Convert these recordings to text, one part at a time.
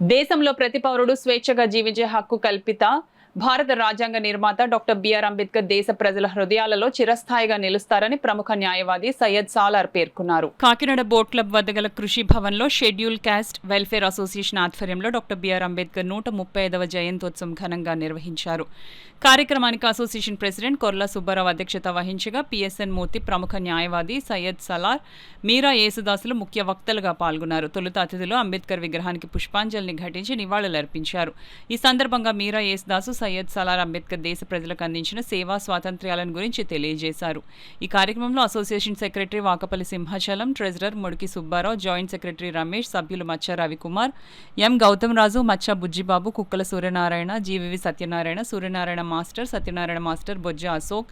దేశంలో ప్రతి పౌరుడు స్వేచ్ఛగా జీవించే హక్కు కల్పిత భారత రాజ్యాంగ నిర్మాత డాక్టర్ బిఆర్ అంబేద్కర్ దేశ ప్రజల హృదయాలలో చిరస్థాయిగా నిలుస్తారని ప్రముఖ న్యాయవాది సయ్యద్ సాలార్ పేర్కొన్నారు. కాకినాడ బోట్ క్లబ్ వద్ద గల కృషి భవన్లో షెడ్యూల్ క్యాస్ట్ వెల్ఫేర్ అసోసియేషన్ ఆధ్వర్యంలో డాక్టర్ బిఆర్ అంబేద్కర్ 135వ జయంతోత్సవం ఘనంగా నిర్వహించారు. కార్యక్రమానికి అసోసియేషన్ ప్రెసిడెంట్ కొర్ల సుబ్బారావు అధ్యక్షత వహించగా పిఎస్ఎన్ మూర్తి, ప్రముఖ న్యాయవాది సయ్యద్ సలార్, మీరా యేసుదాసులు ముఖ్య వక్తలుగా పాల్గొన్నారు. తొలుత అతిథులు అంబేద్కర్ విగ్రహానికి పుష్పాంజలిని ఘటించి నివాళులర్పించారు. ఈ సందర్భంగా మీరా యేసుదాసు సయ్యద్ సలార్ అంబేద్కర్ దేశ ప్రజలకు అందించిన సేవా స్వాతంత్ర్యాలను గురించి తెలియజేశారు. ఈ కార్యక్రమంలో association secretary Vakapalli Simhachalam, treasurer Mudiki Subbarao, joint secretary Ramesh, సభ్యులు Macha Ravikumar, M Gautam Raju, Macha Bujjibabu, Kukkala Suryanarayana, GVV Satyanarayana, Suryanarayana master, Satyanarayana master, Bojja Ashok,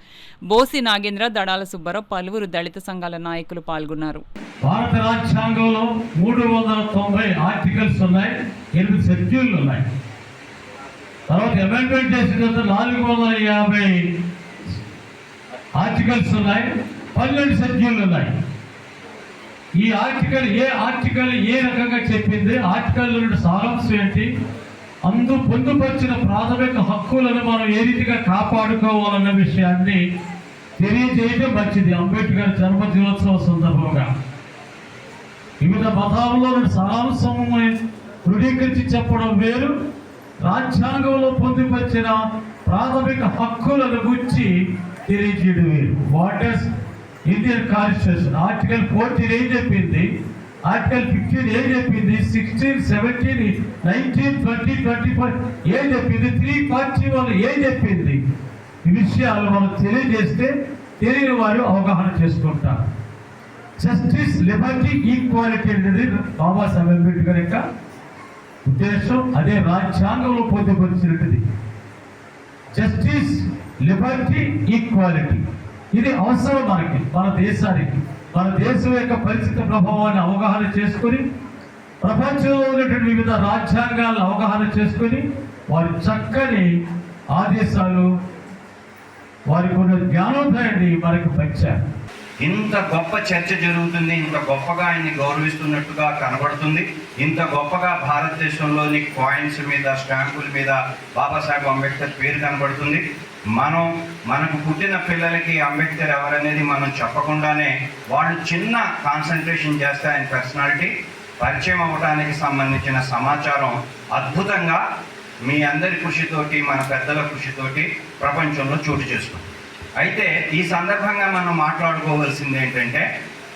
Bosi Nagendra, Dadala Subbarao, పలువురు దళిత సంఘాల నాయకులు పాల్గొన్నారు. భారత రాజ్యాంగంలో 390 ఆర్టికల్స్ ఉన్నాయి, 8 షెడ్యూల్లు ఉన్నాయి. తర్వాత అమెండ్మెంట్ చేసిన 450 ఆర్టికల్స్ ఉన్నాయి, 12 షెడ్యూల్లు ఉన్నాయి. ఈ ఆర్టికల్ ఏ రకంగా చెప్పింది, ఆర్టికల్ సారాంశం ఏంటి, పొందుపరిచిన ప్రాథమిక హక్కులను మనం ఏ రీతిగా కాపాడుకోవాలన్న విషయాన్ని తెలియజేయడం మంచిది. అంబేద్కర్ జన్మదినోత్సవ సందర్భంగా వివిధ మతాలలో సారాంశం దృఢీకరించి చెప్పడం వేరు, రాజ్యాంగంలో పొందుపరిచిన ప్రాథమిక హక్కులను గురించి తెలియజేయడం వేరు. What is Indian constitution? Article 14 ఏం చెప్పింది, ఆర్టికల్ 15 ఏం చెప్పింది, 16, 17, 19, 20, 25 ఏం చెప్పింది, 341 ఏం చెప్పింది. ఈ విషయాలు మనం తెలియజేస్తే తెలియని వారు అవగాహన చేసుకుంటారు. జస్టిస్, లిబర్టీ, ఈక్వాలిటీ అనేది బాబాసాహెబ్ అంబేద్కర్ యొక్క ఉద్దేశం. అదే రాజ్యాంగంలో పొందుపరిచినది. జస్టిస్, లిబర్టీ, ఈక్వాలిటీ ఇది అవసరం మనకి, మన దేశానికి. మన దేశం యొక్క పరిస్థితి ప్రభావాన్ని అవగాహన చేసుకొని, ప్రపంచంలో ఉన్నటువంటి వివిధ రాజ్యాంగాలను అవగాహన చేసుకొని, వారి చక్కని ఆదేశాలు, వారికి ఉన్న జ్ఞానోదయాన్ని మనకు పంచారు. ఇంత గొప్ప చర్చ జరుగుతుంది, ఇంత గొప్పగా ఆయన్ని గౌరవిస్తున్నట్టుగా కనబడుతుంది. ఇంత గొప్పగా భారతదేశంలోని కాయిన్స్ మీద, స్టాంపుల మీద బాబాసాహెబ్ అంబేద్కర్ పేరు కనబడుతుంది. మనకు పుట్టిన పిల్లలకి అంబేద్కర్ ఎవరనేది మనం చెప్పకుండానే వాళ్ళు చిన్న కాన్సన్ట్రేషన్ చేస్తే ఆయన పర్సనాలిటీ పరిచయం అవ్వడానికి సంబంధించిన సమాచారం అద్భుతంగా మీ అందరి కృషితోటి, మన పెద్దల కృషితోటి ప్రపంచంలో చోటు చేసుకుంది. అయితే ఈ సందర్భంగా మనం మాట్లాడుకోవాల్సింది ఏంటంటే,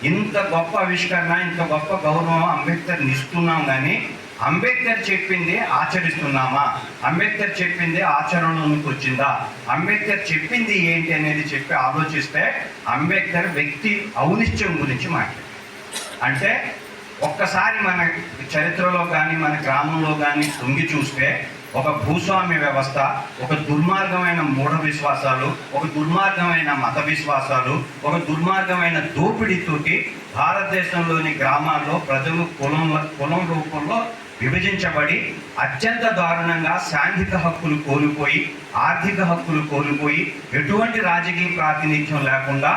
ఇంత గొప్ప ఆవిష్కరణ, ఇంత గొప్ప గౌరవం అంబేద్కర్ని ఇస్తున్నాం, కానీ అంబేద్కర్ చెప్పింది ఆచరిస్తున్నామా, అంబేద్కర్ చెప్పింది ఆచరణలోకి వచ్చిందా, అంబేద్కర్ చెప్పింది ఏంటి అనేది చెప్పి ఆలోచిస్తే అంబేద్కర్ వ్యక్తి ఔనిత్యం గురించి మాట్లాడారు. అంటే ఒక్కసారి మన చరిత్రలో కానీ మన గ్రామంలో కానీ తొంగి చూస్తే ఒక భూస్వామ్య వ్యవస్థ, ఒక దుర్మార్గమైన మూఢ విశ్వాసాలు, ఒక దుర్మార్గమైన మత విశ్వాసాలు, ఒక దుర్మార్గమైన దోపిడీతోటి భారతదేశంలోని గ్రామాల్లో ప్రజలు కులం రూపంలో విభజించబడి అత్యంత దారుణంగా సాంఘిక హక్కులు కోల్పోయి, ఆర్థిక హక్కులు కోల్పోయి, ఎటువంటి రాజకీయ ప్రాతినిధ్యం లేకుండా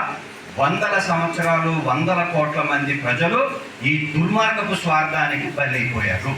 వందల సంవత్సరాలు, వందల కోట్ల మంది ప్రజలు ఈ దుర్మార్గపు స్వార్థానికి బలైపోయారు.